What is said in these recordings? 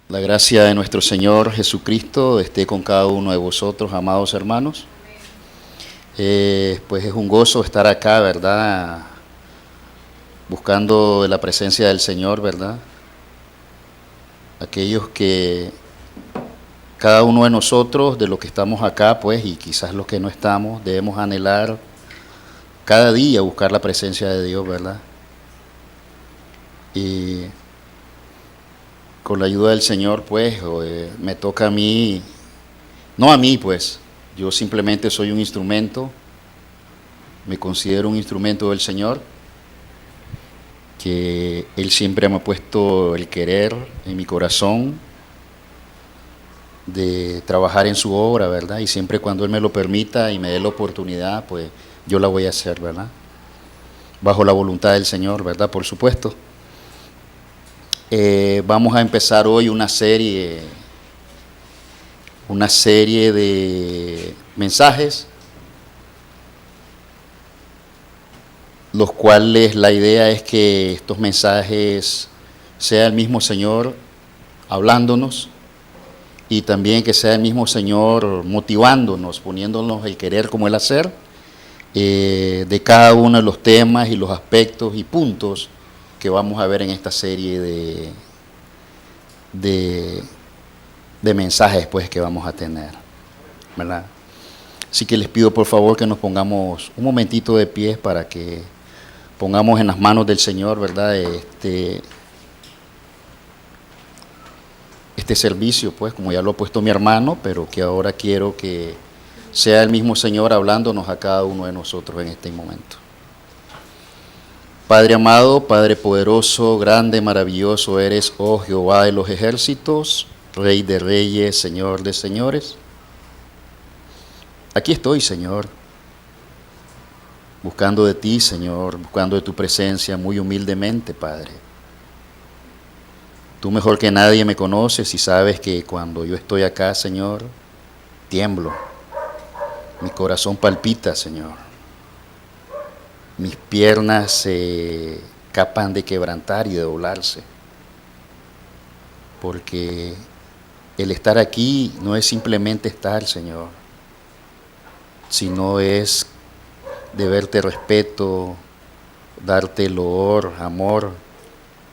La gracia de nuestro Señor Jesucristo esté con cada uno de vosotros, amados hermanos. Pues es un gozo estar acá, ¿verdad? Buscando la presencia del Señor, ¿verdad? Aquellos que cada uno de nosotros, de los que estamos acá, pues, y quizás los que no estamos, debemos anhelar cada día buscar la presencia de Dios, ¿verdad? Y con la ayuda del Señor, pues, me toca a mí, no a mí, pues, yo simplemente soy un instrumento, me considero un instrumento del Señor, que Él siempre me ha puesto el querer en mi corazón de trabajar en su obra, ¿verdad? Y siempre cuando Él me lo permita y me dé la oportunidad, pues yo la voy a hacer, ¿verdad? Bajo la voluntad del Señor, ¿verdad? Por supuesto. Vamos a empezar hoy una serie de mensajes, los cuales la idea es que estos mensajes sea el mismo Señor hablándonos y también que sea el mismo Señor motivándonos, poniéndonos el querer como el hacer de cada uno de los temas y los aspectos y puntos que vamos a ver en esta serie de mensajes pues que vamos a tener, ¿verdad? Así que les pido por favor que nos pongamos un momentito de pie para que pongamos en las manos del Señor, ¿verdad? Este servicio, pues, como ya lo ha puesto mi hermano, pero que ahora quiero que sea el mismo Señor hablándonos a cada uno de nosotros en este momento. Padre amado, Padre poderoso, grande, maravilloso eres, oh Jehová de los ejércitos, Rey de reyes, Señor de señores. Aquí estoy, Señor, buscando de ti, Señor, buscando de tu presencia muy humildemente, Padre. Tú mejor que nadie me conoces y sabes que cuando yo estoy acá, Señor, tiemblo. Mi corazón palpita, Señor. Mis piernas se capan de quebrantar y de doblarse. Porque el estar aquí no es simplemente estar, Señor, sino es deberte respeto, darte loor, amor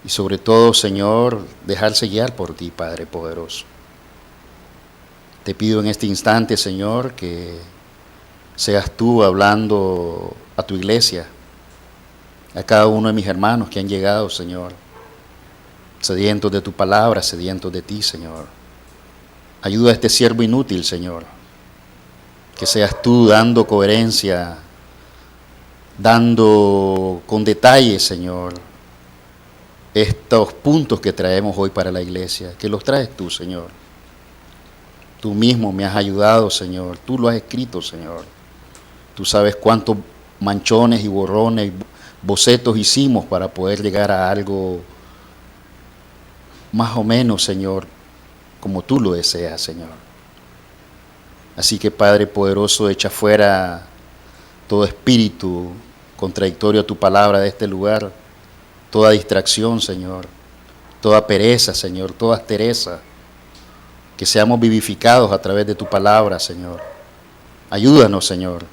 y sobre todo, Señor, dejarse guiar por ti, Padre poderoso. Te pido en este instante, Señor, que seas tú hablando a tu iglesia, a cada uno de mis hermanos que han llegado, Señor, sedientos de tu palabra, sedientos de ti, Señor. Ayuda a este siervo inútil, Señor, que seas tú dando coherencia, dando con detalle, Señor, estos puntos que traemos hoy para la iglesia, que los traes tú, Señor. Tú mismo me has ayudado, Señor, tú lo has escrito, Señor. Tú sabes cuántos manchones y borrones, bocetos hicimos para poder llegar a algo más o menos, Señor, como tú lo deseas, Señor. Así que, Padre poderoso, echa fuera todo espíritu contradictorio a tu palabra de este lugar, toda distracción, Señor, toda pereza, Señor, toda aspereza, que seamos vivificados a través de tu palabra, Señor. Ayúdanos, Señor.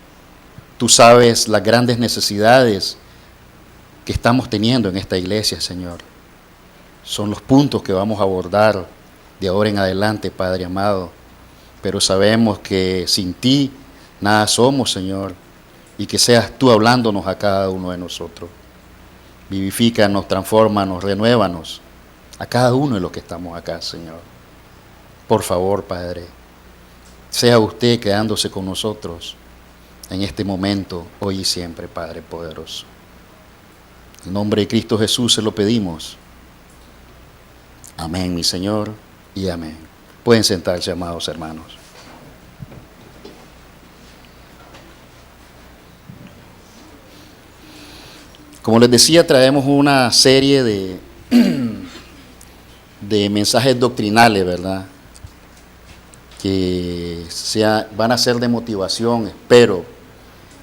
Tú sabes las grandes necesidades que estamos teniendo en esta iglesia, Señor. Son los puntos que vamos a abordar de ahora en adelante, Padre amado. Pero sabemos que sin ti nada somos, Señor, y que seas tú hablándonos a cada uno de nosotros. Vivifícanos, transfórmanos, renuévanos a cada uno de los que estamos acá, Señor. Por favor, Padre, sea usted quedándose con nosotros en este momento, hoy y siempre, Padre poderoso. En nombre de Cristo Jesús se lo pedimos. Amén, mi Señor, y amén. Pueden sentarse, amados hermanos. Como les decía, traemos una serie de mensajes doctrinales, ¿verdad? Que van a ser de motivación, espero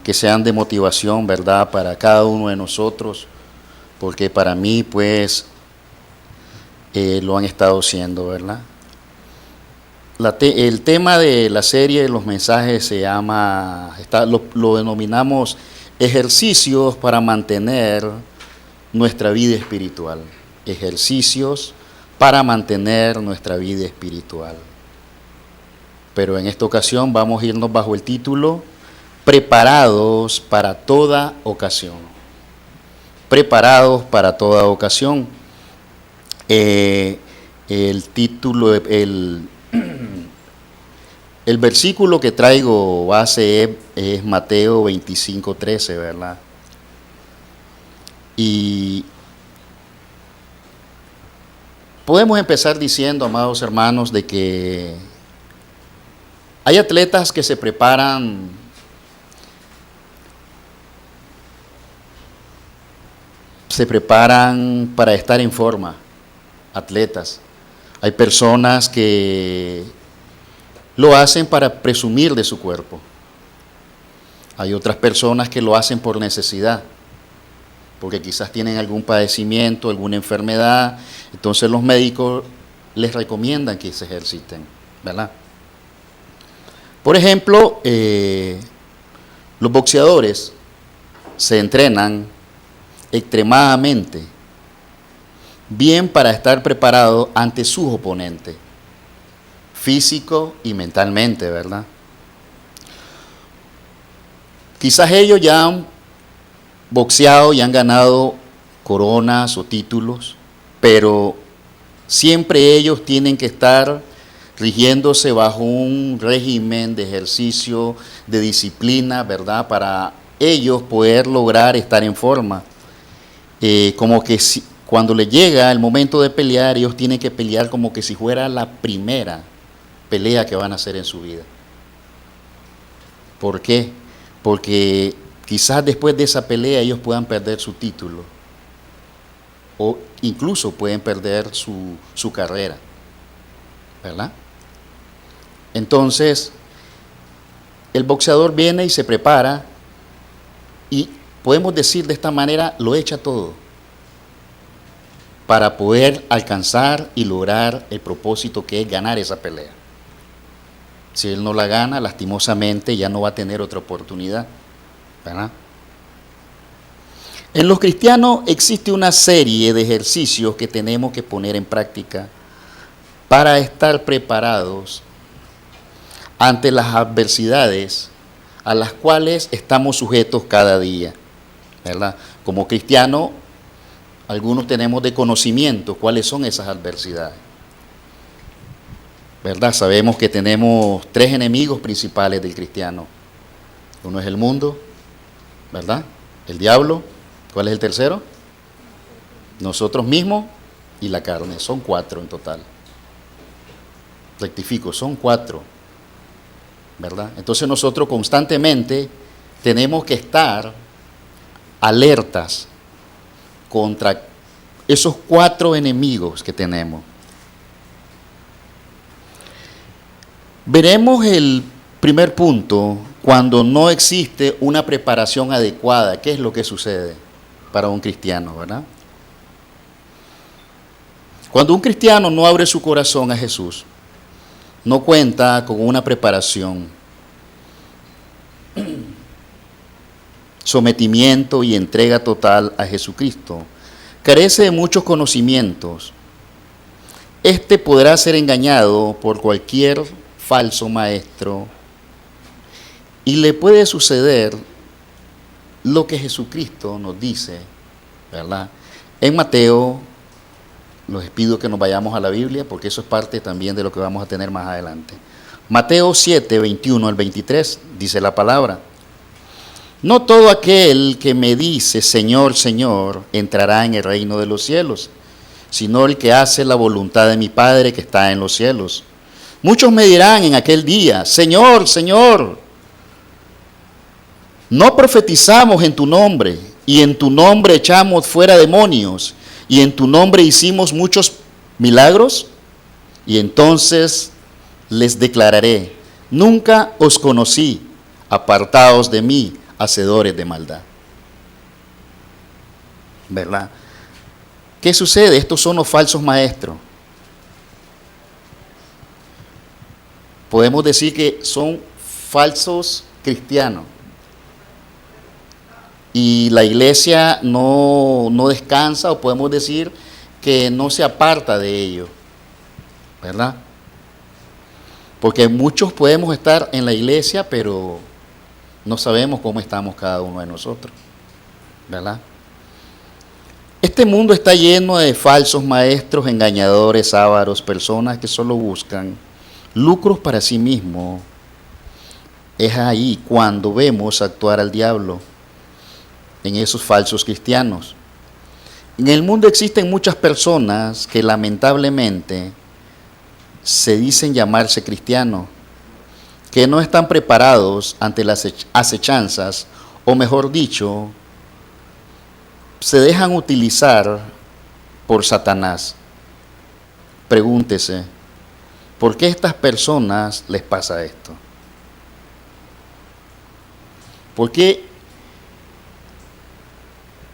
que sean de motivación, ¿verdad? Para cada uno de nosotros, porque para mí, pues, lo han estado haciendo, ¿verdad? El tema de la serie de los mensajes se llama, lo denominamos ejercicios para mantener nuestra vida espiritual. Ejercicios para mantener nuestra vida espiritual. Pero en esta ocasión vamos a irnos bajo el título Preparados para toda ocasión. Preparados para toda ocasión. El título, el versículo que traigo base es Mateo 25:13, ¿verdad? Y podemos empezar diciendo, amados hermanos, de que hay atletas que se preparan para estar en forma, atletas. Hay personas que lo hacen para presumir de su cuerpo. Hay otras personas que lo hacen por necesidad, porque quizás tienen algún padecimiento, alguna enfermedad, entonces los médicos les recomiendan que se ejerciten, ¿verdad? Por ejemplo, los boxeadores se entrenan extremadamente bien para estar preparados ante sus oponentes, físico y mentalmente, ¿verdad? Quizás ellos ya han boxeado y han ganado coronas o títulos, pero siempre ellos tienen que estar rigiéndose bajo un régimen de ejercicio, de disciplina, ¿verdad? Para ellos poder lograr estar en forma. Como que cuando les llega el momento de pelear, ellos tienen que pelear como que si fuera la primera pelea que van a hacer en su vida. ¿Por qué? Porque quizás después de esa pelea ellos puedan perder su título o incluso pueden perder su carrera, ¿verdad? Entonces, el boxeador viene y se prepara y podemos decir de esta manera, lo echa todo para poder alcanzar y lograr el propósito que es ganar esa pelea. Si él no la gana, lastimosamente ya no va a tener otra oportunidad, ¿verdad? En los cristianos existe una serie de ejercicios que tenemos que poner en práctica para estar preparados ante las adversidades a las cuales estamos sujetos cada día, ¿verdad? Como cristianos, algunos tenemos de conocimiento cuáles son esas adversidades, ¿verdad? Sabemos que tenemos 3 enemigos principales del cristiano. Uno es el mundo, ¿verdad? El diablo. ¿Cuál es el tercero? Nosotros mismos y la carne. Son 4 en total. Rectifico, son 4, ¿verdad? Entonces nosotros constantemente tenemos que estar alertas contra esos 4 enemigos que tenemos. Veremos el primer punto, cuando no existe una preparación adecuada. ¿Qué es lo que sucede para un cristiano, verdad? Cuando un cristiano no abre su corazón a Jesús, no cuenta con una preparación, sometimiento y entrega total a Jesucristo, carece de muchos conocimientos, este podrá ser engañado por cualquier falso maestro y le puede suceder lo que Jesucristo nos dice, ¿verdad? En Mateo, les pido que nos vayamos a la Biblia porque eso es parte también de lo que vamos a tener más adelante. Mateo 7, 21 al 23, dice la palabra: no todo aquel que me dice Señor, Señor, entrará en el reino de los cielos, sino el que hace la voluntad de mi Padre que está en los cielos. Muchos me dirán en aquel día, Señor, Señor, ¿no profetizamos en tu nombre, y en tu nombre echamos fuera demonios, y en tu nombre hicimos muchos milagros? Y entonces les declararé, nunca os conocí, apartaos de mí, hacedores de maldad. ¿Verdad? ¿Qué sucede? Estos son los falsos maestros. podemos decir que son falsos cristianos. Y la iglesia no descansa, o podemos decir que no se aparta de ello, ¿verdad? Porque muchos podemos estar en la iglesia, pero no sabemos cómo estamos cada uno de nosotros, ¿verdad? Este mundo está lleno de falsos maestros, engañadores, ávaros, personas que solo buscan lucros para sí mismos. Es ahí cuando vemos actuar al diablo en esos falsos cristianos. En el mundo existen muchas personas que lamentablemente se dicen llamarse cristianos, que no están preparados ante las acechanzas, o mejor dicho, se dejan utilizar por Satanás. Pregúntese, ¿por qué a estas personas les pasa esto? ¿Por qué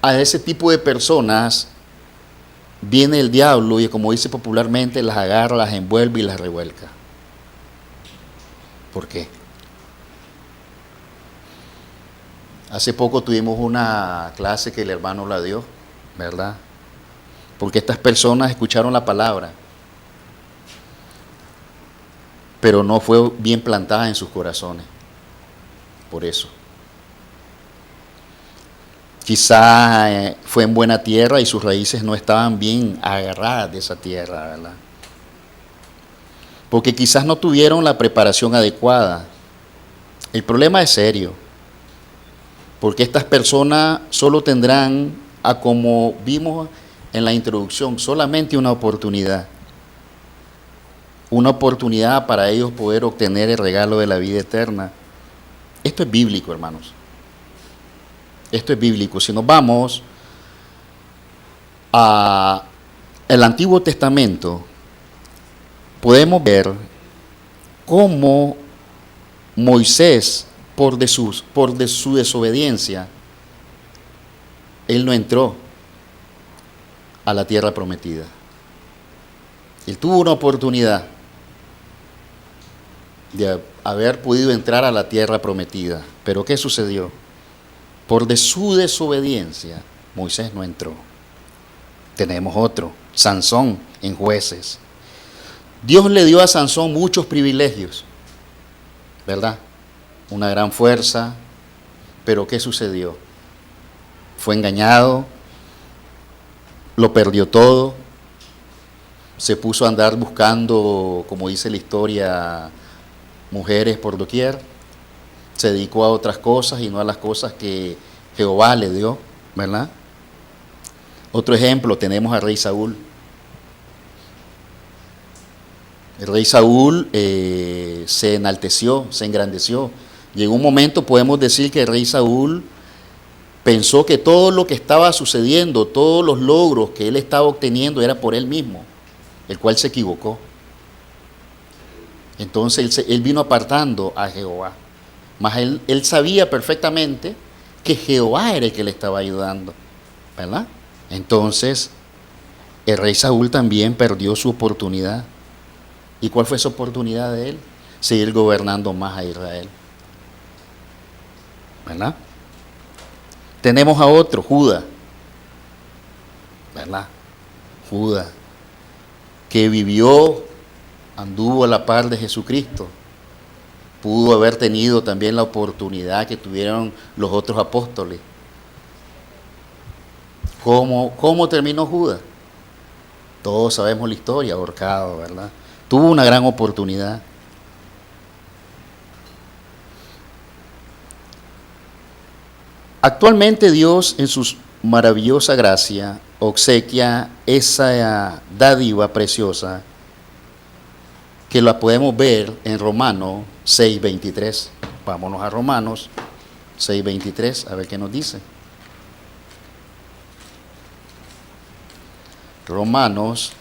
a ese tipo de personas viene el diablo y, como dice popularmente, las agarra, las envuelve y las revuelca? ¿Por qué? Hace poco tuvimos una clase que el hermano la dio, ¿verdad? Porque estas personas escucharon la palabra, pero no fue bien plantada en sus corazones. Por eso. Quizá fue en buena tierra y sus raíces no estaban bien agarradas de esa tierra, ¿verdad? Porque quizás no tuvieron la preparación adecuada. El problema es serio, porque estas personas solo tendrán, como vimos en la introducción, solamente una oportunidad para ellos poder obtener el regalo de la vida eterna. Esto es bíblico, hermanos. Esto es bíblico. Si nos vamos al Antiguo Testamento, podemos ver cómo Moisés, por de su desobediencia, él no entró a la tierra prometida. Él tuvo una oportunidad de haber podido entrar a la tierra prometida. Pero ¿qué sucedió? Por de su desobediencia, Moisés no entró. Tenemos otro, Sansón, en Jueces. Dios le dio a Sansón muchos privilegios, ¿verdad? Una gran fuerza, pero ¿qué sucedió? Fue engañado, lo perdió todo, se puso a andar buscando, como dice la historia, mujeres por doquier, se dedicó a otras cosas y no a las cosas que Jehová le dio, ¿verdad? Otro ejemplo, tenemos al rey Saúl. El rey Saúl se enalteció, se engrandeció. Llegó un momento, podemos decir, que el rey Saúl pensó que todo lo que estaba sucediendo, todos los logros que él estaba obteniendo era por él mismo, el cual se equivocó. Entonces él vino apartando a Jehová. Mas él sabía perfectamente que Jehová era el que le estaba ayudando, ¿verdad? Entonces el rey Saúl también perdió su oportunidad. ¿Y cuál fue esa oportunidad de él? Seguir gobernando más a Israel, ¿verdad? Tenemos a otro, Judas, ¿verdad? Judas, que vivió, anduvo a la par de Jesucristo. Pudo haber tenido también la oportunidad que tuvieron los otros apóstoles. ¿Cómo terminó Judas? Todos sabemos la historia, ahorcado, ¿verdad? Tuvo una gran oportunidad. Actualmente Dios, en su maravillosa gracia, obsequia esa dádiva preciosa que la podemos ver en Romanos 6:23. Vámonos a Romanos 6:23, a ver qué nos dice. Romanos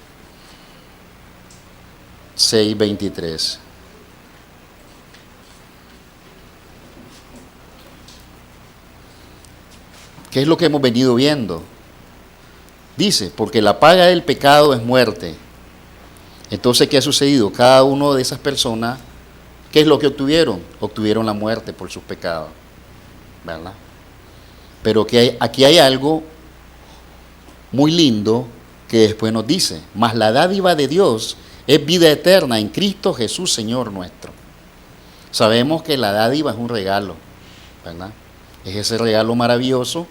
6:23. ¿Qué es lo que hemos venido viendo? Dice, porque la paga del pecado es muerte. Entonces, ¿qué ha sucedido? Cada una de esas personas ¿Qué es lo que obtuvieron? Obtuvieron la muerte por sus pecados, ¿verdad? Pero aquí hay algo muy lindo que después nos dice: mas la dádiva de Dios es vida eterna en Cristo Jesús, Señor nuestro. Sabemos que la dádiva es un regalo, ¿verdad? Es ese regalo maravilloso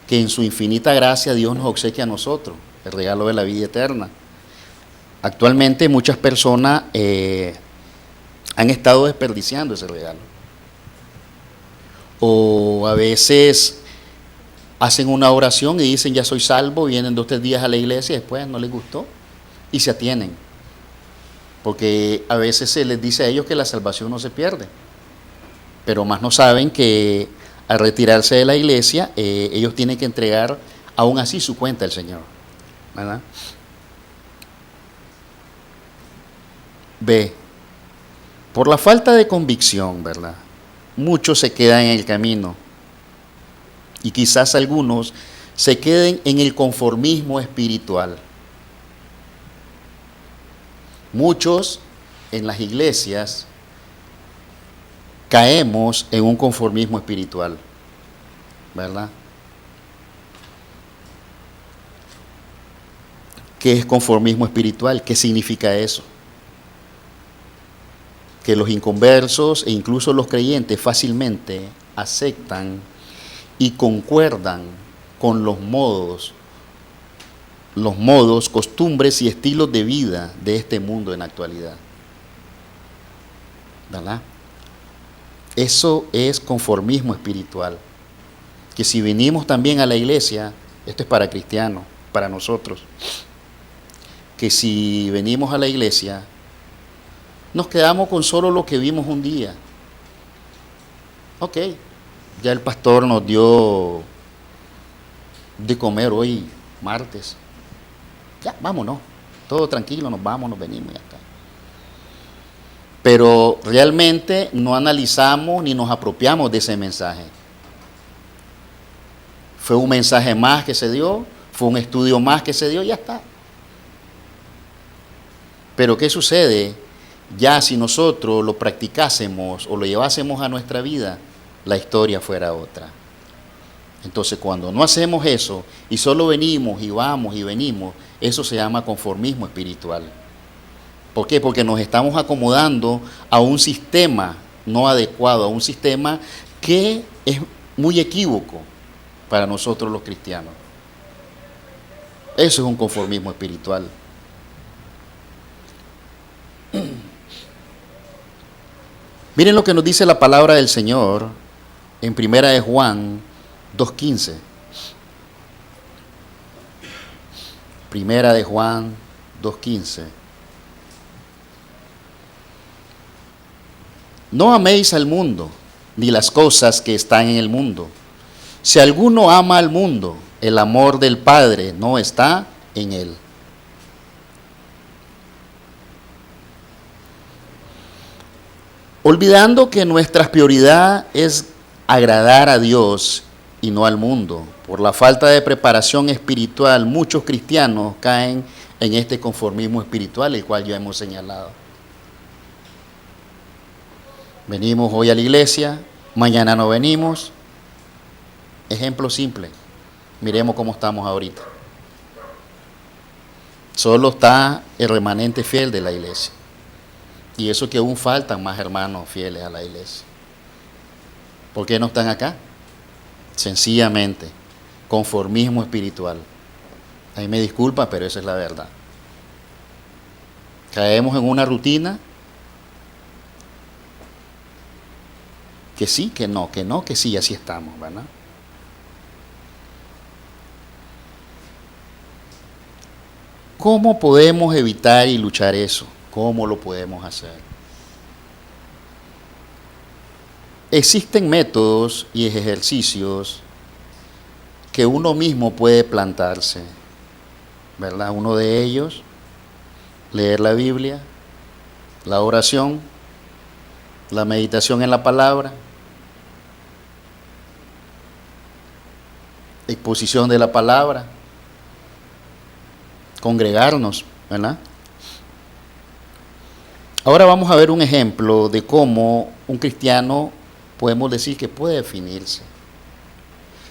que en su infinita gracia Dios nos obsequia a nosotros, el regalo de la vida eterna. Actualmente muchas personas han estado desperdiciando ese regalo. O a veces hacen una oración y dicen ya soy salvo, vienen 2 o 3 días a la iglesia y después no les gustó y se atienen. Porque a veces se les dice a ellos que la salvación no se pierde, pero más no saben que al retirarse de la iglesia ellos tienen que entregar aún así su cuenta al Señor, ¿verdad? B. Por la falta de convicción, ¿verdad? Muchos se quedan en el camino y quizás algunos se queden en el conformismo espiritual. Muchos en las iglesias caemos en un conformismo espiritual, ¿verdad? ¿Qué es conformismo espiritual? ¿Qué significa eso? Que los inconversos e incluso los creyentes fácilmente aceptan y concuerdan con los modos, costumbres y estilos de vida de este mundo en la actualidad, ¿verdad? Eso es conformismo espiritual. Que si venimos también a la iglesia, esto es para cristianos, para nosotros, que si venimos a la iglesia, nos quedamos con solo lo que vimos un día. Ok, ya el pastor nos dio de comer hoy, martes. Ya, vámonos, todo tranquilo, nos vamos, nos venimos y ya está. Pero realmente no analizamos ni nos apropiamos de ese mensaje. Fue un mensaje más que se dio, fue un estudio más que se dio y ya está. Pero ¿qué sucede? Ya si nosotros lo practicásemos o lo llevásemos a nuestra vida, la historia fuera otra. Entonces cuando no hacemos eso y solo venimos y vamos y venimos, eso se llama conformismo espiritual. ¿Por qué? Porque nos estamos acomodando a un sistema no adecuado, a un sistema que es muy equívoco para nosotros los cristianos. Eso es un conformismo espiritual. Miren lo que nos dice la palabra del Señor en 1 de Juan 2:15. 1 de Juan 2:15. No améis al mundo, ni las cosas que están en el mundo. Si alguno ama al mundo, el amor del Padre no está en él. Olvidando que nuestra prioridad es agradar a Dios y no al mundo. Por la falta de preparación espiritual, muchos cristianos caen en este conformismo espiritual, el cual ya hemos señalado. Venimos hoy a la iglesia, mañana no venimos. Ejemplo simple, miremos cómo estamos ahorita. Solo está el remanente fiel de la iglesia. Y eso que aún faltan más hermanos fieles a la iglesia. ¿Por qué no están acá? Sencillamente, conformismo espiritual. Ahí me disculpa, pero esa es la verdad. Caemos en una rutina que sí, que no, que sí, así estamos, ¿verdad? ¿Cómo podemos evitar y luchar eso? ¿Cómo lo podemos hacer? Existen métodos y ejercicios que uno mismo puede plantarse, ¿verdad? Uno de ellos, leer la Biblia, la oración, la meditación en la palabra, exposición de la palabra, congregarnos, ¿verdad? Ahora vamos a ver un ejemplo de cómo un cristiano podemos decir que puede definirse.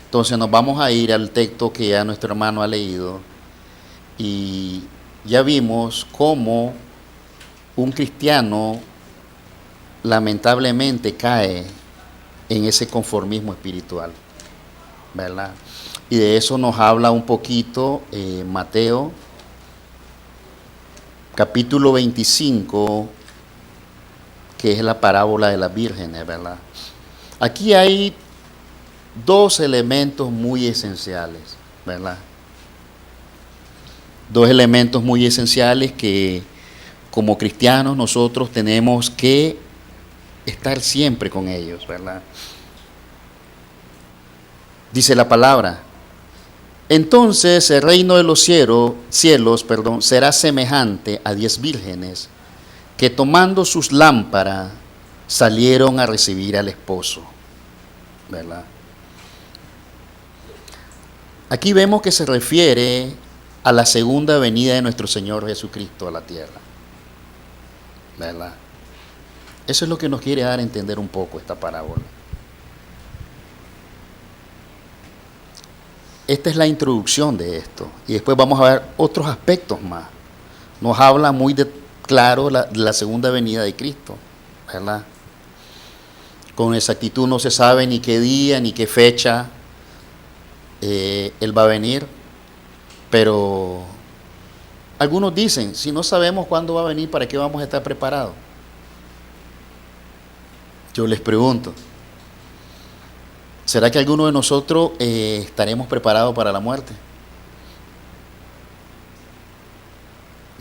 Entonces nos vamos a ir al texto que ya nuestro hermano ha leído y ya vimos cómo un cristiano lamentablemente cae en ese conformismo espiritual, ¿verdad? Y de eso nos habla un poquito Mateo, capítulo 25, que es la parábola de las vírgenes, ¿verdad? Aquí hay dos elementos muy esenciales, ¿verdad? Dos elementos muy esenciales que como cristianos nosotros tenemos que estar siempre con ellos, ¿verdad? Dice la palabra: entonces el reino de los cielos, será semejante a 10 vírgenes que tomando sus lámparas salieron a recibir al esposo, ¿verdad? Aquí vemos que se refiere a la segunda venida de nuestro Señor Jesucristo a la tierra, ¿verdad? Eso es lo que nos quiere dar a entender un poco esta parábola. Esta es la introducción de esto. Y después vamos a ver otros aspectos más. Nos habla muy claro la segunda venida de Cristo, ¿verdad? Con exactitud no se sabe ni qué día ni qué fecha Él va a venir. Pero algunos dicen, si no sabemos cuándo va a venir, ¿para qué vamos a estar preparados? Yo les pregunto, ¿será que alguno de nosotros estaremos preparados para la muerte?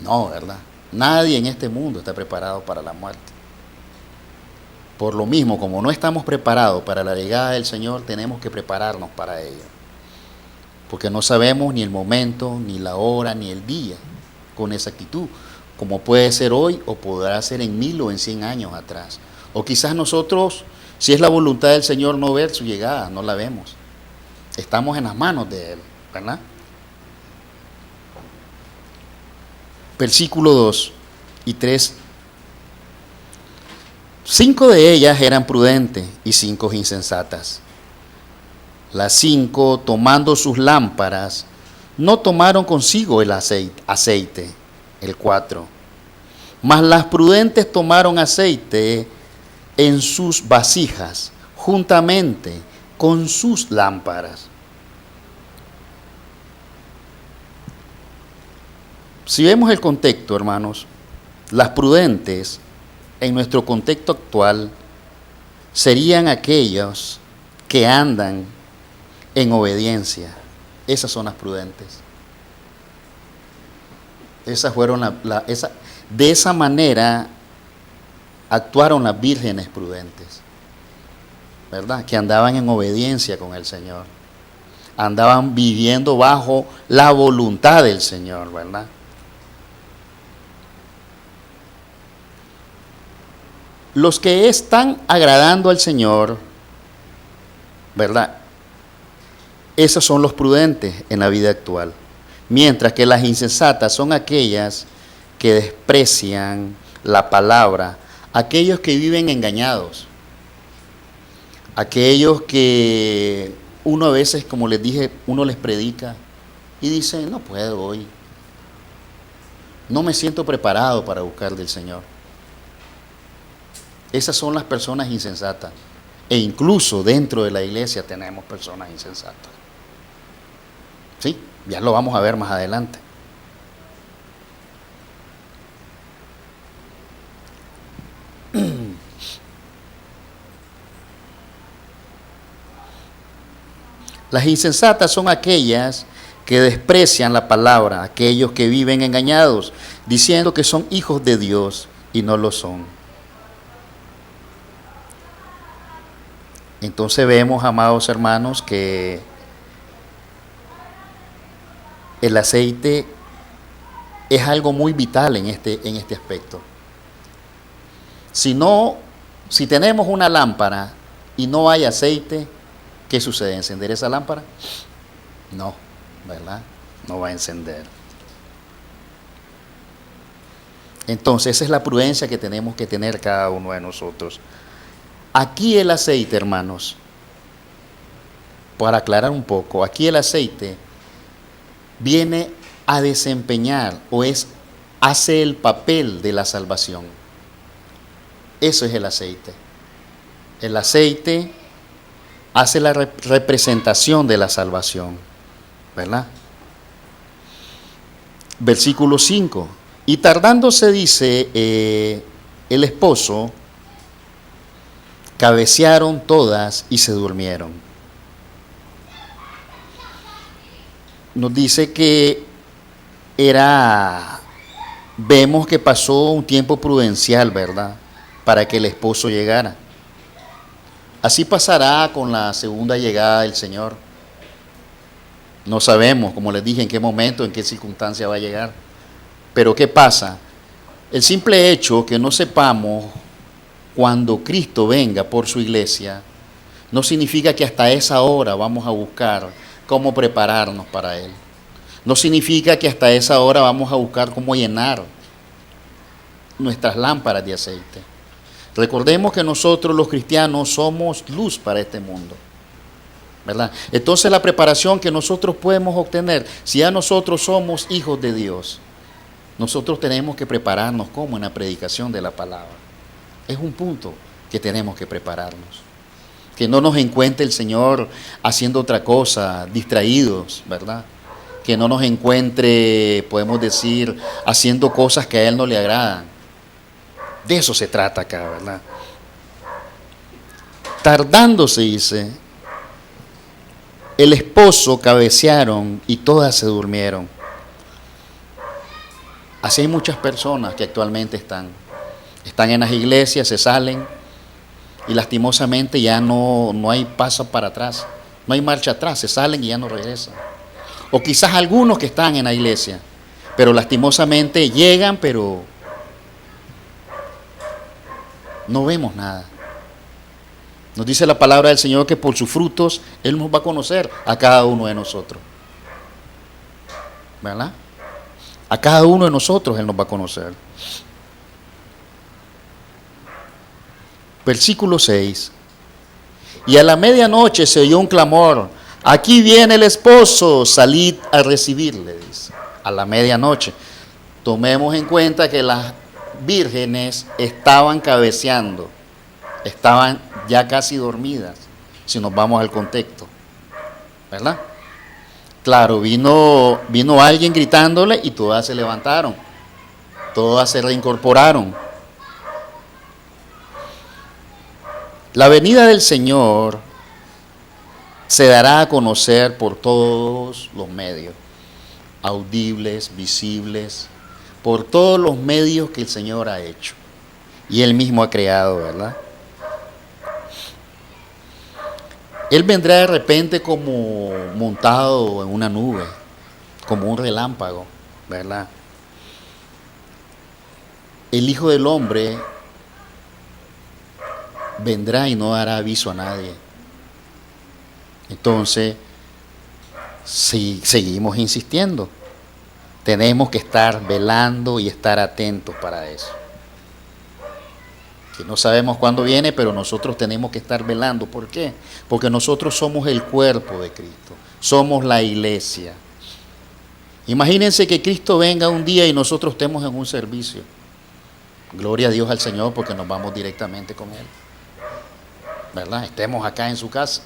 No, ¿verdad? Nadie en este mundo está preparado para la muerte. Por lo mismo, como no estamos preparados para la llegada del Señor, tenemos que prepararnos para ello. Porque no sabemos ni el momento, ni la hora, ni el día con exactitud, como puede ser hoy o podrá ser en 1000 o en 100 años atrás. O quizás nosotros, si es la voluntad del Señor no ver su llegada, no la vemos. Estamos en las manos de Él, ¿verdad? Versículo 2 y 3. 5 de ellas eran prudentes y 5 insensatas. Las 5, tomando sus lámparas, no tomaron consigo el aceite, el 4. Mas las prudentes tomaron aceite en sus vasijas, juntamente con sus lámparas. Si vemos el contexto, hermanos, las prudentes, en nuestro contexto actual, serían aquellos que andan en obediencia. Esas son las prudentes. Esas fueron de esa manera actuaron las vírgenes prudentes, ¿verdad? Que andaban en obediencia con el Señor. Andaban viviendo bajo la voluntad del Señor, ¿verdad? Los que están agradando al Señor, ¿verdad? Esos son los prudentes en la vida actual. Mientras que las insensatas son aquellas que desprecian la palabra, aquellos que viven engañados, aquellos que uno a veces, como les dije, uno les predica y dice, no puedo hoy, no me siento preparado para buscar del Señor. Esas son las personas insensatas. E incluso dentro de la iglesia tenemos personas insensatas. Sí, ya lo vamos a ver más adelante. Las insensatas son aquellas que desprecian la palabra, aquellos que viven engañados, diciendo que son hijos de Dios y no lo son. Entonces vemos, amados hermanos, que el aceite es algo muy vital en este aspecto. Si tenemos una lámpara y no hay aceite, ¿qué sucede? ¿Encender esa lámpara? No, ¿verdad? No va a encender. Entonces, esa es la prudencia que tenemos que tener cada uno de nosotros. Aquí el aceite, hermanos, para aclarar un poco, aquí el aceite viene a desempeñar hace el papel de la salvación. Eso es el aceite. El aceite hace la representación de la salvación, ¿verdad? Versículo 5. Y tardándose, dice, el esposo, cabecearon todas y se durmieron. Nos dice que vemos que pasó un tiempo prudencial, ¿verdad?, para que el esposo llegara. Así pasará con la segunda llegada del Señor. No sabemos, como les dije, en qué momento, en qué circunstancia va a llegar. Pero ¿qué pasa? El simple hecho que no sepamos cuando Cristo venga por su iglesia, no significa que hasta esa hora vamos a buscar cómo prepararnos para Él. No significa que hasta esa hora vamos a buscar cómo llenar nuestras lámparas de aceite. Recordemos que nosotros los cristianos somos luz para este mundo, ¿verdad? Entonces la preparación que nosotros podemos obtener, si ya nosotros somos hijos de Dios, nosotros tenemos que prepararnos como en la predicación de la palabra. Es un punto que tenemos que prepararnos. Que no nos encuentre el Señor haciendo otra cosa, distraídos, ¿verdad? Que no nos encuentre, podemos decir, haciendo cosas que a Él no le agradan. De eso se trata acá, ¿verdad? Tardándose, dice, el esposo cabecearon y todas se durmieron. Así hay muchas personas que actualmente están en las iglesias, se salen y lastimosamente ya no hay paso para atrás, no hay marcha atrás, se salen y ya no regresan. O quizás algunos que están en la iglesia, pero lastimosamente llegan, pero no vemos nada. Nos dice la palabra del Señor que por sus frutos Él nos va a conocer a cada uno de nosotros, ¿verdad? A cada uno de nosotros Él nos va a conocer. Versículo 6. Y a la medianoche se oyó un clamor: aquí viene el esposo, salid a recibirle, dice. A la medianoche. Tomemos en cuenta que las vírgenes estaban cabeceando, estaban ya casi dormidas, si nos vamos al contexto, ¿verdad? Claro, vino alguien gritándole y todas se levantaron, todas se reincorporaron. La venida del Señor se dará a conocer por todos los medios, audibles, visibles, por todos los medios que el Señor ha hecho y Él mismo ha creado, ¿verdad? Él vendrá de repente como montado en una nube, como un relámpago, ¿verdad? El Hijo del Hombre vendrá y no dará aviso a nadie. Entonces, si seguimos insistiendo, tenemos que estar velando y estar atentos para eso. Que no sabemos cuándo viene, pero nosotros tenemos que estar velando. ¿Por qué? Porque nosotros somos el cuerpo de Cristo, somos la iglesia. Imagínense que Cristo venga un día y nosotros estemos en un servicio. Gloria a Dios al Señor, porque nos vamos directamente con Él, ¿verdad? Estemos acá en su casa.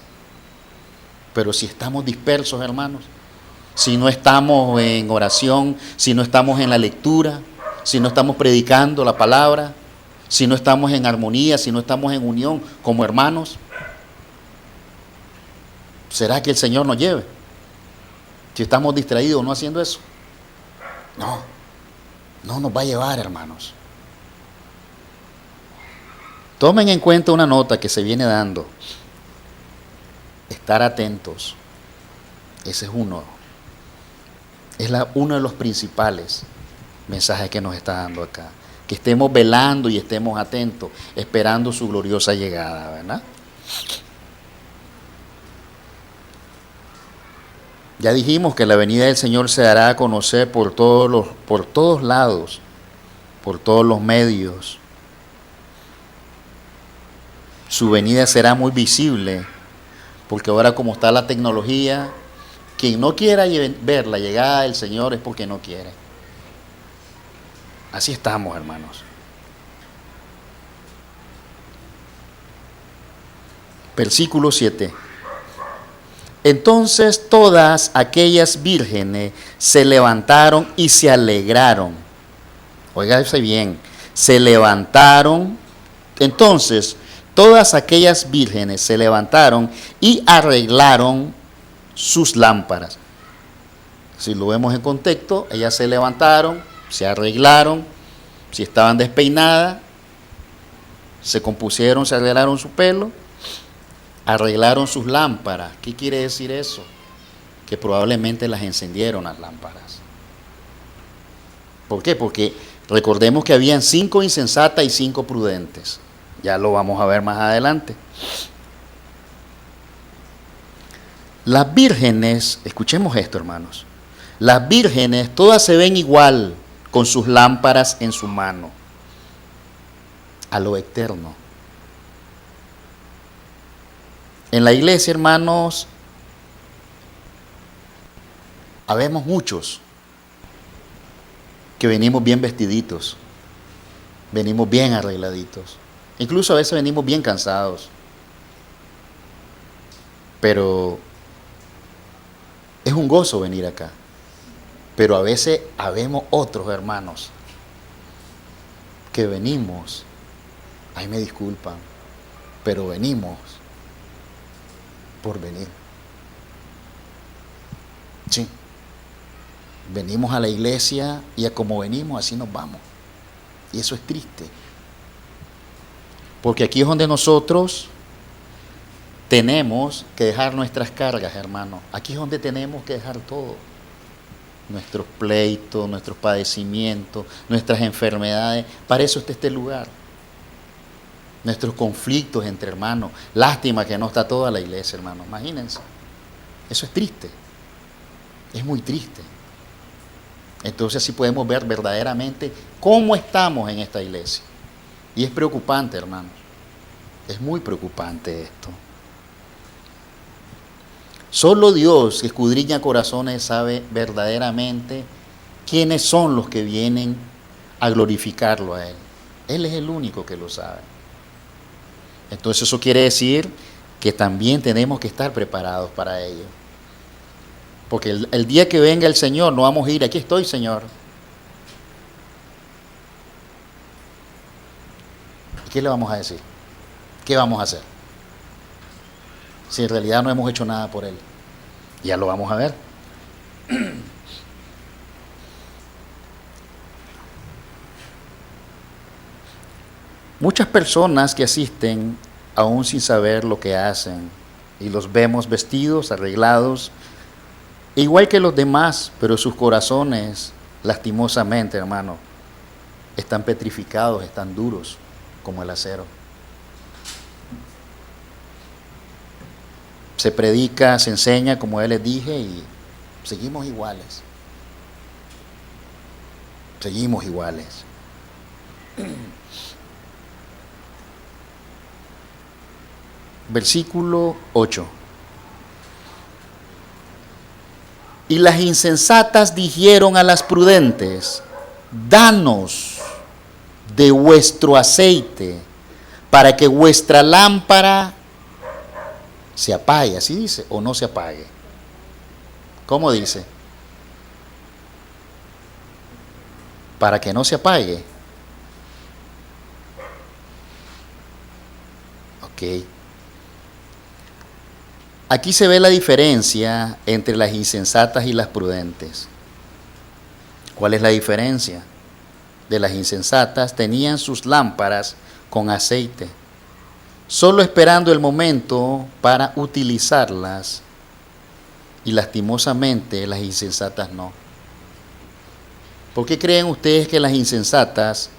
Pero si estamos dispersos, hermanos, si no estamos en oración, si no estamos en la lectura, si no estamos predicando la palabra, si no estamos en armonía, si no estamos en unión como hermanos, ¿será que el Señor nos lleve? Si estamos distraídos no haciendo eso. No nos va a llevar, hermanos. Tomen en cuenta una nota que se viene dando. Estar atentos. Ese es uno. Es uno de los principales mensajes que nos está dando acá. Que estemos velando y estemos atentos, esperando su gloriosa llegada, ¿verdad? Ya dijimos que la venida del Señor se dará a conocer por todos lados, por todos los medios. Su venida será muy visible, porque ahora como está la tecnología, quien no quiera ver la llegada del Señor es porque no quiere. Así estamos, hermanos. Versículo 7. Entonces todas aquellas vírgenes se levantaron y se alegraron. Óigase bien, se levantaron. Entonces todas aquellas vírgenes se levantaron y arreglaron sus lámparas. Si lo vemos en contexto, ellas se levantaron, se arreglaron, si estaban despeinadas, se compusieron, se arreglaron su pelo, arreglaron sus lámparas. ¿Qué quiere decir eso? Que probablemente las encendieron las lámparas. ¿Por qué? Porque recordemos que habían 5 insensatas y 5 prudentes. Ya lo vamos a ver más adelante. Las vírgenes, escuchemos esto, hermanos. Las vírgenes todas se ven igual con sus lámparas en su mano, a lo eterno. En la iglesia, hermanos, habemos muchos que venimos bien vestiditos, venimos bien arregladitos, incluso a veces venimos bien cansados, pero es un gozo venir acá. Pero a veces habemos otros hermanos que venimos, ay, me disculpan, pero venimos por venir. Sí. Venimos a la iglesia y a como venimos, así nos vamos. Y eso es triste. Porque aquí es donde nosotros tenemos que dejar nuestras cargas, hermanos. Aquí es donde tenemos que dejar todo. Nuestros pleitos, nuestros padecimientos, nuestras enfermedades. Para eso está este lugar. Nuestros conflictos entre hermanos. Lástima que no está toda la iglesia, hermanos. Imagínense. Eso es triste. Es muy triste. Entonces así podemos ver verdaderamente cómo estamos en esta iglesia. Y es preocupante, hermanos. Es muy preocupante esto. Solo Dios, que escudriña corazones, sabe verdaderamente quiénes son los que vienen a glorificarlo a Él. Él es el único que lo sabe. Entonces eso quiere decir que también tenemos que estar preparados para ello. Porque el día que venga el Señor, no vamos a ir, aquí estoy, Señor. ¿Y qué le vamos a decir? ¿Qué vamos a hacer? Si en realidad no hemos hecho nada por Él. Ya lo vamos a ver. Muchas personas que asisten aún sin saber lo que hacen y los vemos vestidos, arreglados, igual que los demás, pero sus corazones, lastimosamente, hermano, están petrificados, están duros como el acero. Se predica, se enseña, como ya les dije, y seguimos iguales. Seguimos iguales. Versículo 8. Y las insensatas dijeron a las prudentes: danos de vuestro aceite, para que vuestra lámpara se apague, así dice, o no se apague. ¿Cómo dice? Para que no se apague. Ok. Aquí se ve la diferencia entre las insensatas y las prudentes. ¿Cuál es la diferencia? De las insensatas tenían sus lámparas con aceite, solo esperando el momento para utilizarlas, y lastimosamente las insensatas no. ¿Por qué creen ustedes que las insensatas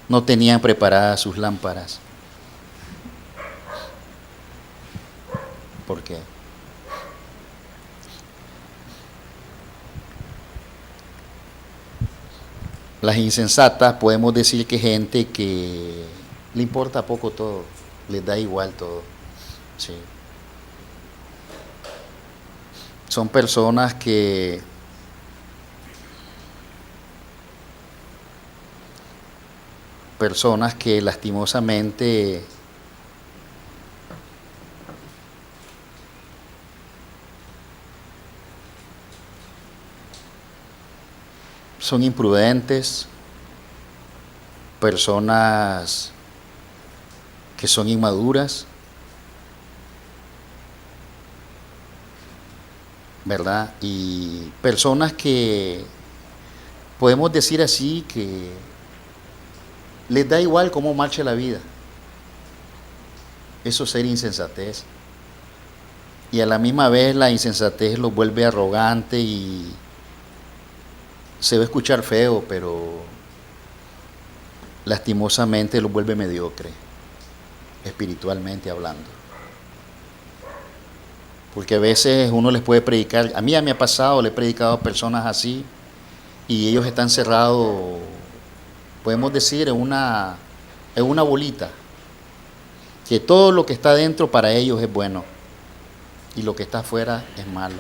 no tenían preparadas sus lámparas? ¿Por qué? Las insensatas podemos decir que gente que le importa poco todo, les da igual todo. Sí. Son personas que lastimosamente son imprudentes, personas que son inmaduras, ¿verdad? Y personas que podemos decir así que les da igual cómo marche la vida. Eso es ser insensatez. Y a la misma vez la insensatez los vuelve arrogante y se va a escuchar feo, pero lastimosamente los vuelve mediocre, espiritualmente hablando. Porque a veces uno les puede predicar, a mí ya me ha pasado, le he predicado a personas así, y ellos están cerrados, podemos decir, en una bolita, que todo lo que está dentro para ellos es bueno, y lo que está afuera es malo.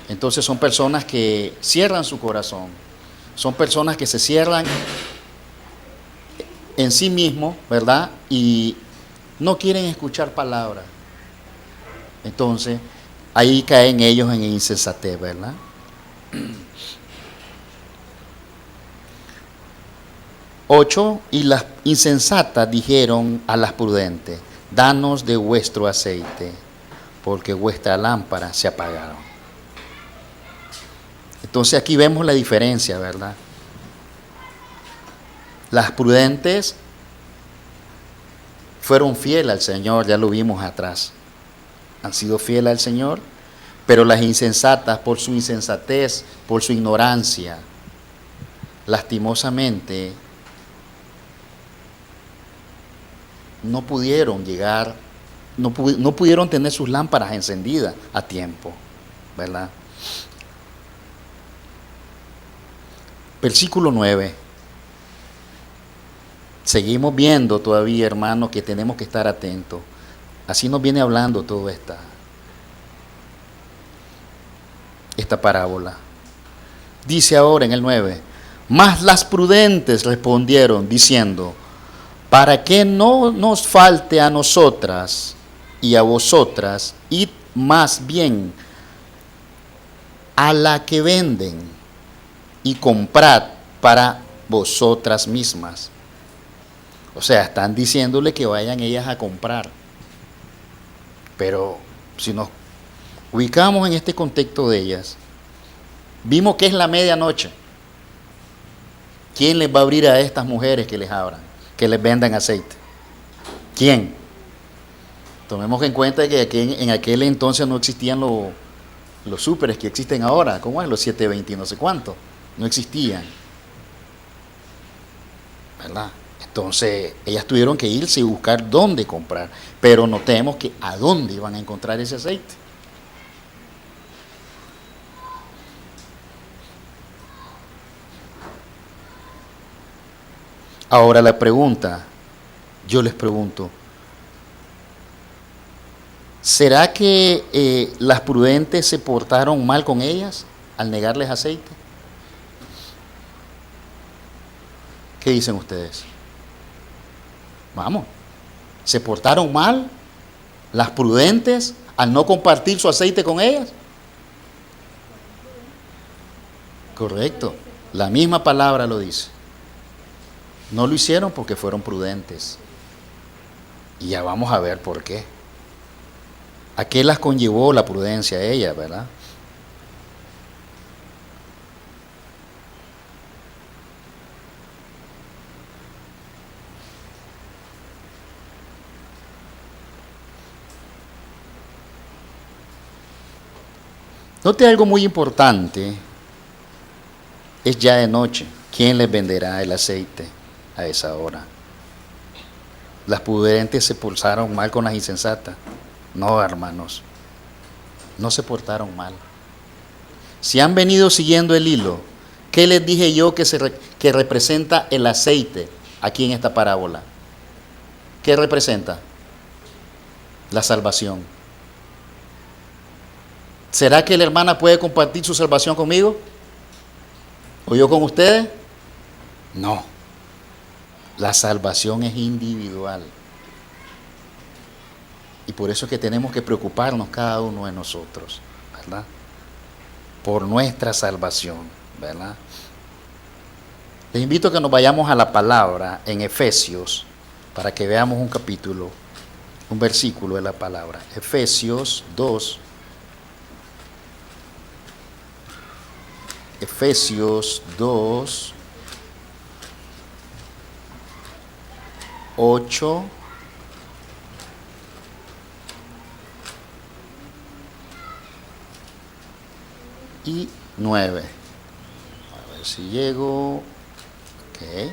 Entonces son personas que cierran su corazón, son personas que se cierran en sí mismos, ¿verdad? Y no quieren escuchar palabras. Entonces, ahí caen ellos en insensatez, ¿verdad? Ocho, y las insensatas dijeron a las prudentes, danos de vuestro aceite, porque vuestra lámpara se apagaron. Entonces aquí vemos la diferencia, ¿verdad? Las prudentes fueron fieles al Señor, ya lo vimos atrás. Han sido fieles al Señor, pero las insensatas, por su insensatez, por su ignorancia, lastimosamente no pudieron llegar, no pudieron tener sus lámparas encendidas a tiempo, ¿verdad? Versículo 9. Seguimos viendo todavía, hermanos, que tenemos que estar atentos. Así nos viene hablando toda esta parábola. Dice ahora en el 9, mas las prudentes respondieron diciendo, para que no nos falte a nosotras y a vosotras, id más bien a la que venden y comprad para vosotras mismas. O sea, están diciéndole que vayan ellas a comprar. Pero si nos ubicamos en este contexto de ellas, vimos que es la medianoche. ¿Quién les va a abrir a estas mujeres que les abran, que les vendan aceite? ¿Quién? Tomemos en cuenta que en aquel entonces no existían los súperes que existen ahora. ¿Cómo es? Los 720 y no sé cuánto. No existían, ¿verdad? Entonces ellas tuvieron que irse y buscar dónde comprar, pero notemos que a dónde iban a encontrar ese aceite. Ahora la pregunta, yo les pregunto, ¿será que las prudentes se portaron mal con ellas al negarles aceite? ¿Qué dicen ustedes? Vamos, ¿se portaron mal las prudentes al no compartir su aceite con ellas? Correcto, la misma palabra lo dice. No lo hicieron porque fueron prudentes. Y ya vamos a ver por qué. ¿A qué las conllevó la prudencia a ellas, verdad? Note algo muy importante, es ya de noche. ¿Quién les venderá el aceite a esa hora? Las prudentes se portaron mal con las insensatas. No, hermanos, no se portaron mal. Si han venido siguiendo el hilo, ¿qué les dije yo que que representa el aceite aquí en esta parábola. ¿Qué representa? La salvación. ¿Será que la hermana puede compartir su salvación conmigo? ¿O yo con ustedes? No. La salvación es individual. Y por eso es que tenemos que preocuparnos cada uno de nosotros, ¿verdad? Por nuestra salvación, ¿verdad? Les invito a que nos vayamos a la palabra en Efesios para que veamos un capítulo, un versículo de la palabra. Efesios 2. Efesios 2, 8 y 9. A ver si llego. Ok.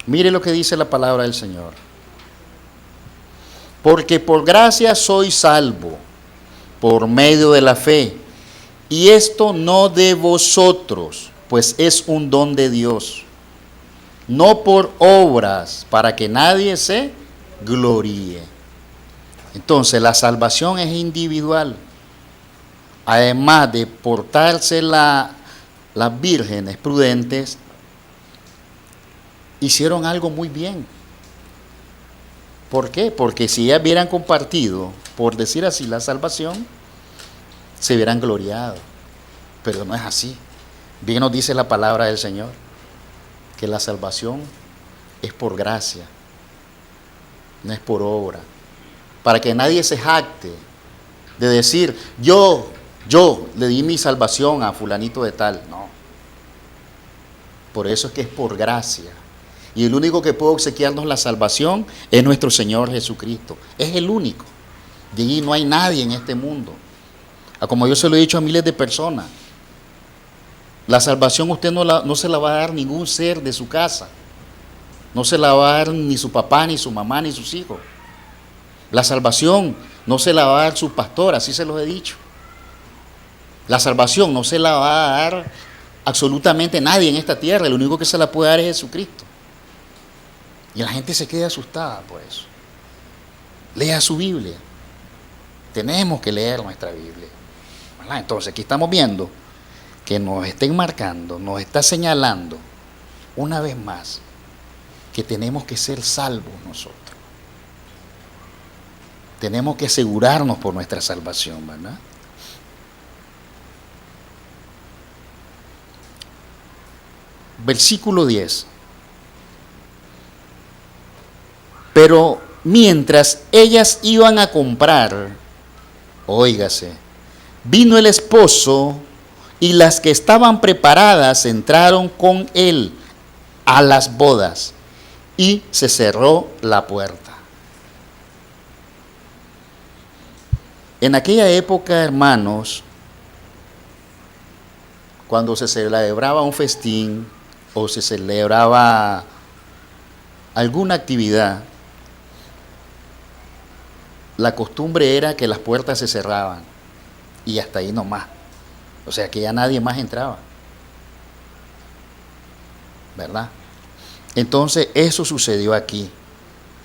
Mire lo que dice la palabra del Señor. Porque por gracia soy salvo, por medio de la fe. Y esto no de vosotros, pues es un don de Dios. No por obras, para que nadie se gloríe. Entonces, la salvación es individual. Además de portarse las vírgenes prudentes, hicieron algo muy bien. ¿Por qué? Porque si ellas hubieran compartido, por decir así, la salvación, se hubieran gloriado. Pero no es así. Bien nos dice la palabra del Señor, que la salvación es por gracia, no es por obra. Para que nadie se jacte de decir, yo le di mi salvación a fulanito de tal. No. Por eso es que es por gracia. Y el único que puede obsequiarnos la salvación es nuestro Señor Jesucristo. Es el único. De allí no hay nadie en este mundo. Como yo se lo he dicho a miles de personas, la salvación usted no se la va a dar ningún ser de su casa. No se la va a dar ni su papá, ni su mamá, ni sus hijos. La salvación no se la va a dar su pastor, así se los he dicho. La salvación no se la va a dar absolutamente nadie en esta tierra. El único que se la puede dar es Jesucristo. Y la gente se queda asustada por eso. Lea su Biblia. Tenemos que leer nuestra Biblia. ¿Verdad? Entonces, aquí estamos viendo que nos está enmarcando, nos está señalando una vez más que tenemos que ser salvos nosotros. Tenemos que asegurarnos por nuestra salvación, ¿verdad? Versículo 10. Pero mientras ellas iban a comprar, óigase, vino el esposo y las que estaban preparadas entraron con él a las bodas y se cerró la puerta. En aquella época, hermanos, cuando se celebraba un festín o se celebraba alguna actividad, la costumbre era que las puertas se cerraban y hasta ahí nomás. O sea que ya nadie más entraba. ¿Verdad? Entonces eso sucedió aquí.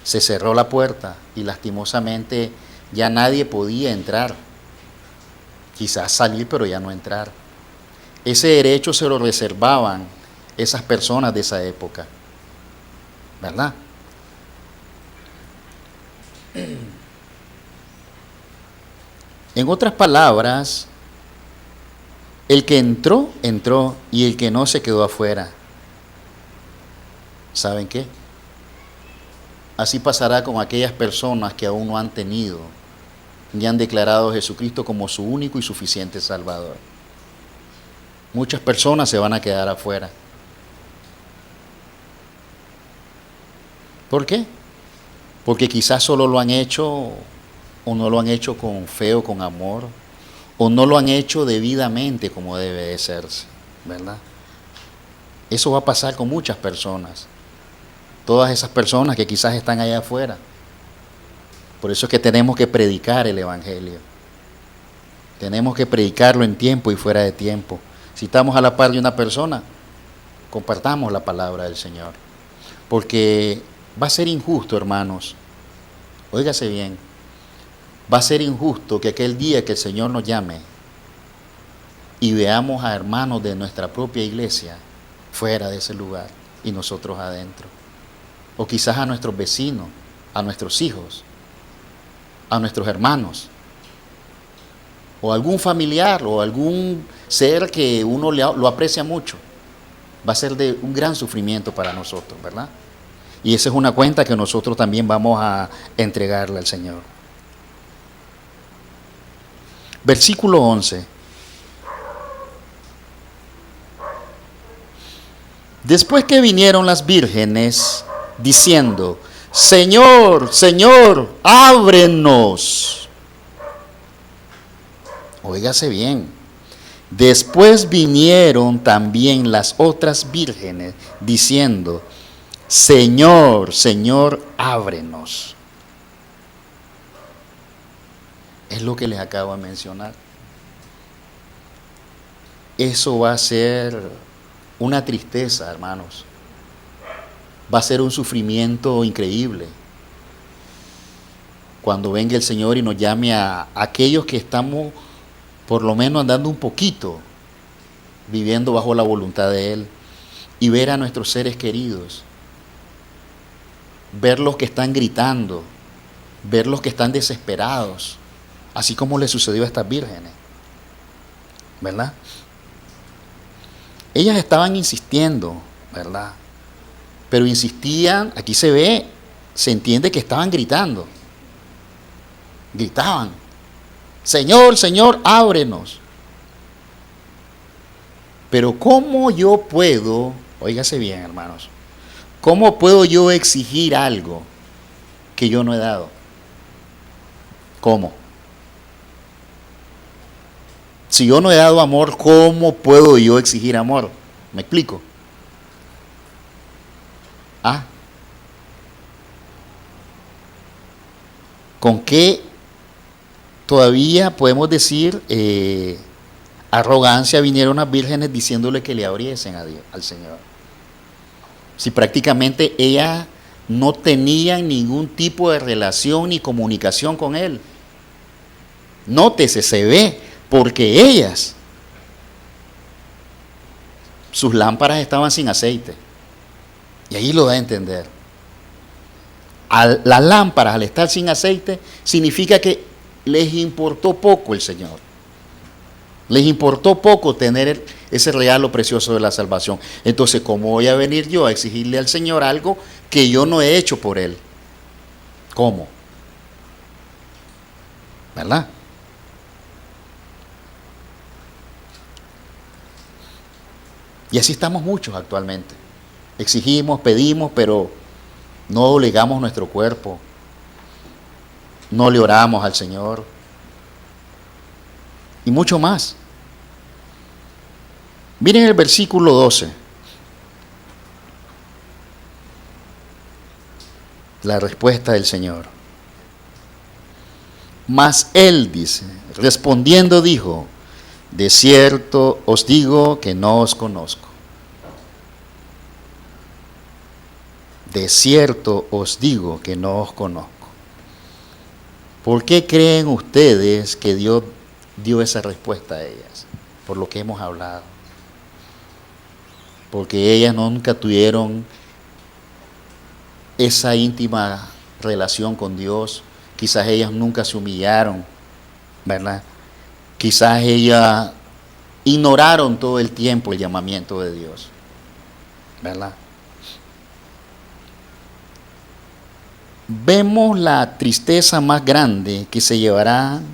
Se cerró la puerta y lastimosamente ya nadie podía entrar. Quizás salir, pero ya no entrar. Ese derecho se lo reservaban esas personas de esa época. ¿Verdad? En otras palabras, el que entró, entró, y el que no se quedó afuera. ¿Saben qué? Así pasará con aquellas personas que aún no han tenido ni han declarado a Jesucristo como su único y suficiente Salvador. Muchas personas se van a quedar afuera. ¿Por qué? Porque quizás solo lo han hecho o no lo han hecho con fe o con amor, o no lo han hecho debidamente como debe de serse, ¿verdad? Eso va a pasar con muchas personas. Todas esas personas que quizás están allá afuera. Por eso es que tenemos que predicar el Evangelio. Tenemos que predicarlo en tiempo y fuera de tiempo. Si estamos a la par de una persona, compartamos la palabra del Señor. Porque va a ser injusto, hermanos. Óigase bien. Va a ser injusto que aquel día que el Señor nos llame y veamos a hermanos de nuestra propia iglesia fuera de ese lugar y nosotros adentro. O quizás a nuestros vecinos, a nuestros hijos, a nuestros hermanos, o algún familiar, o algún ser que uno lo aprecia mucho. Va a ser de un gran sufrimiento para nosotros, ¿verdad? Y esa es una cuenta que nosotros también vamos a entregarle al Señor. Versículo 11. Después que vinieron las vírgenes diciendo: Señor, Señor, ábrenos. Óigase bien. Después vinieron también las otras vírgenes diciendo: Señor, Señor, ábrenos. Es lo que les acabo de mencionar. Eso va a ser una tristeza, hermanos. Va a ser un sufrimiento increíble. Cuando venga el Señor y nos llame a aquellos que estamos por lo menos andando un poquito, viviendo bajo la voluntad de Él, y ver a nuestros seres queridos, ver los que están gritando, ver los que están desesperados, así como le sucedió a estas vírgenes, ¿verdad? Ellas estaban insistiendo, ¿verdad? Pero insistían, aquí se ve, se entiende que estaban gritando. Gritaban: Señor, Señor, ábrenos. Pero ¿cómo yo puedo, óigase bien, hermanos, cómo puedo yo exigir algo que yo no he dado? ¿Cómo? Si yo no he dado amor, ¿cómo puedo yo exigir amor? ¿Me explico? ¿Ah? ¿Con qué todavía podemos decir arrogancia vinieron las vírgenes diciéndole que le abriesen a Dios, al Señor? Si prácticamente ellas no tenían ningún tipo de relación ni comunicación con Él. Nótese, se ve, porque ellas, sus lámparas estaban sin aceite. Y ahí lo da a entender. Las lámparas, al estar sin aceite, significa que les importó poco el Señor. Les importó poco tener ese regalo precioso de la salvación. Entonces, ¿cómo voy a venir yo a exigirle al Señor algo que yo no he hecho por Él? ¿Cómo? ¿Verdad? Y así estamos muchos actualmente. Exigimos, pedimos, pero no doblegamos nuestro cuerpo. No le oramos al Señor. Y mucho más. Miren el versículo 12. La respuesta del Señor. Mas Él dice, respondiendo dijo: de cierto os digo que no os conozco. De cierto os digo que no os conozco. ¿Por qué creen ustedes que Dios dio esa respuesta a ellas? Por lo que hemos hablado. Porque ellas nunca tuvieron esa íntima relación con Dios. Quizás ellas nunca se humillaron, ¿verdad? Quizás ellas ignoraron todo el tiempo el llamamiento de Dios, ¿verdad? Vemos la tristeza más grande que se llevarán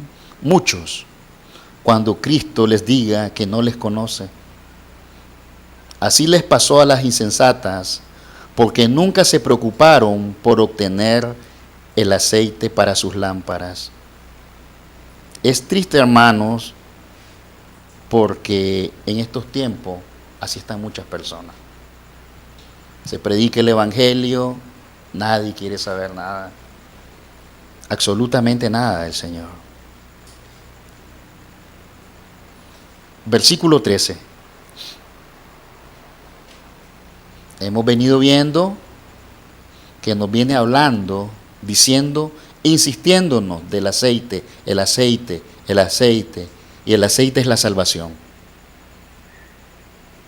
muchos cuando Cristo les diga que no les conoce. Así les pasó a las insensatas, porque nunca se preocuparon por obtener el aceite para sus lámparas. Es triste, hermanos, porque en estos tiempos así están muchas personas. Se predica el Evangelio, nadie quiere saber nada, absolutamente nada del Señor. Versículo 13. Hemos venido viendo que nos viene hablando, diciendo, insistiéndonos del aceite, el aceite, el aceite, y el aceite es la salvación.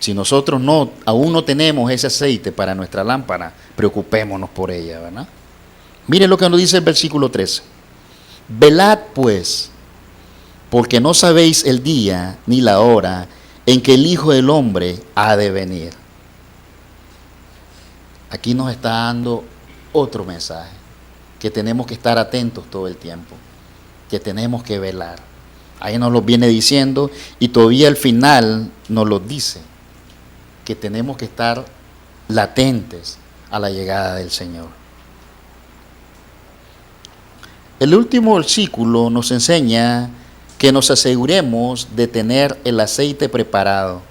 Si nosotros aún no tenemos ese aceite para nuestra lámpara, preocupémonos por ella, ¿verdad? Miren lo que nos dice el versículo 13. Velad pues, porque no sabéis el día ni la hora en que el Hijo del Hombre ha de venir. Aquí nos está dando otro mensaje, que tenemos que estar atentos todo el tiempo, que tenemos que velar. Ahí nos lo viene diciendo y todavía al final nos lo dice, que tenemos que estar latentes a la llegada del Señor. El último versículo nos enseña que nos aseguremos de tener el aceite preparado,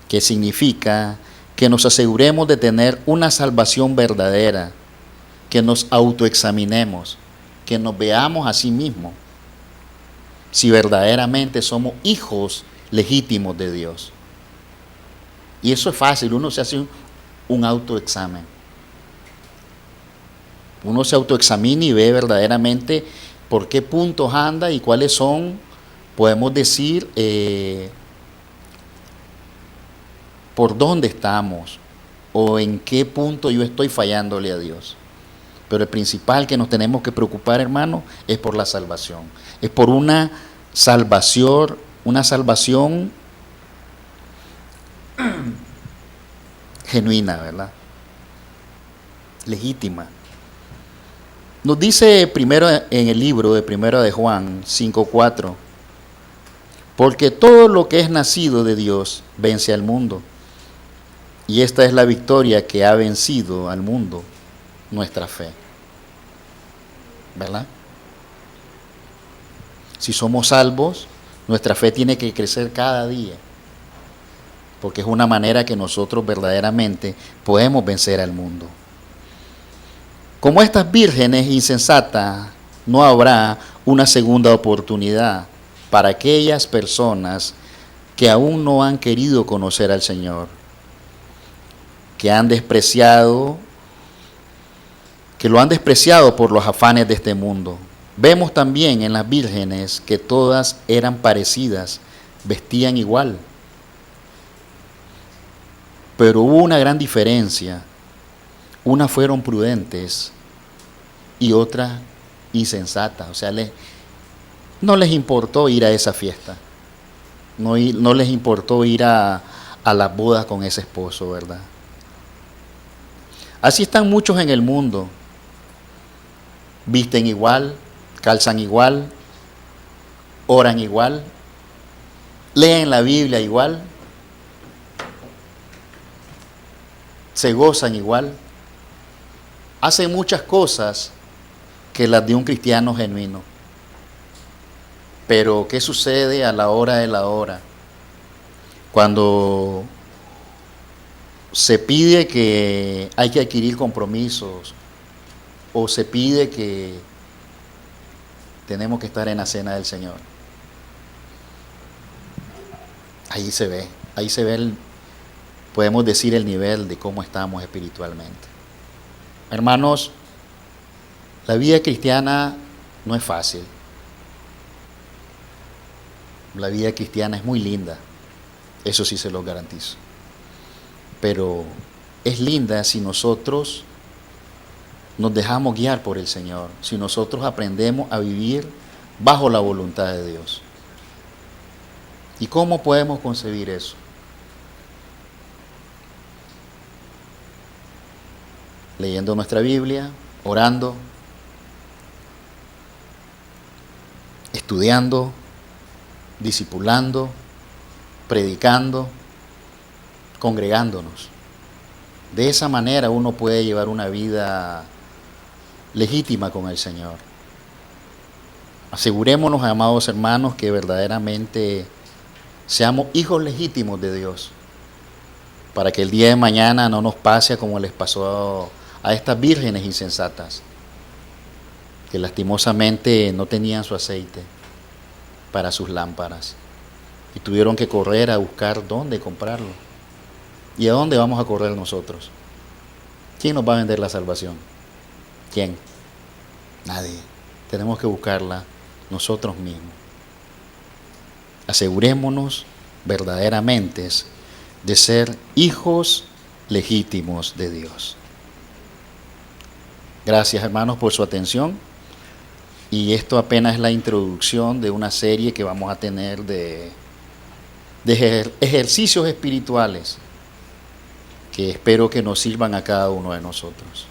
que significa que nos aseguremos de tener una salvación verdadera, que nos autoexaminemos, que nos veamos a sí mismos, si verdaderamente somos hijos legítimos de Dios. Y eso es fácil, uno se hace un autoexamen. Uno se autoexamina y ve verdaderamente por qué puntos anda y cuáles son, podemos decir, por dónde estamos o en qué punto yo estoy fallándole a Dios. Pero el principal que nos tenemos que preocupar, hermano, es por la salvación. Es por una salvación genuina, ¿verdad? Legítima. Nos dice primero en el libro de Primero de Juan 5:4, porque todo lo que es nacido de Dios vence al mundo, y esta es la victoria que ha vencido al mundo, nuestra fe. ¿Verdad? Si somos salvos, nuestra fe tiene que crecer cada día, porque es una manera que nosotros verdaderamente podemos vencer al mundo. Como estas vírgenes insensatas, no habrá una segunda oportunidad para aquellas personas que aún no han querido conocer al Señor, que lo han despreciado por los afanes de este mundo. Vemos también en las vírgenes que todas eran parecidas, vestían igual. Pero hubo una gran diferencia. Unas fueron prudentes y otras insensatas. O sea, no les importó ir a esa fiesta. No les importó ir a las bodas con ese esposo, ¿verdad? Así están muchos en el mundo. Visten igual, calzan igual, oran igual, leen la Biblia igual, se gozan igual, hacen muchas cosas que las de un cristiano genuino. Pero ¿qué sucede a la hora de la hora? Cuando se pide que hay que adquirir compromisos o se pide que tenemos que estar en la cena del Señor. Ahí se ve podemos decir el nivel de cómo estamos espiritualmente. Hermanos, la vida cristiana no es fácil. La vida cristiana es muy linda, eso sí se lo garantizo. Pero es linda si nosotros nos dejamos guiar por el Señor, si nosotros aprendemos a vivir bajo la voluntad de Dios. ¿Y cómo podemos concebir eso? Leyendo nuestra Biblia, orando, estudiando, discipulando, predicando, congregándonos. De esa manera uno puede llevar una vida legítima con el Señor. Asegurémonos, amados hermanos, que verdaderamente seamos hijos legítimos de Dios, para que el día de mañana no nos pase como les pasó a estas vírgenes insensatas, que lastimosamente no tenían su aceite para sus lámparas y tuvieron que correr a buscar dónde comprarlo. ¿Y a dónde vamos a correr nosotros? ¿Quién nos va a vender la salvación? ¿Quién? Nadie. Tenemos que buscarla nosotros mismos. Asegurémonos verdaderamente de ser hijos legítimos de Dios. Gracias, hermanos, por su atención. Y esto apenas es la introducción de una serie que vamos a tener de ejercicios espirituales que espero que nos sirvan a cada uno de nosotros.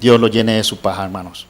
Dios lo llene de su paz, hermanos.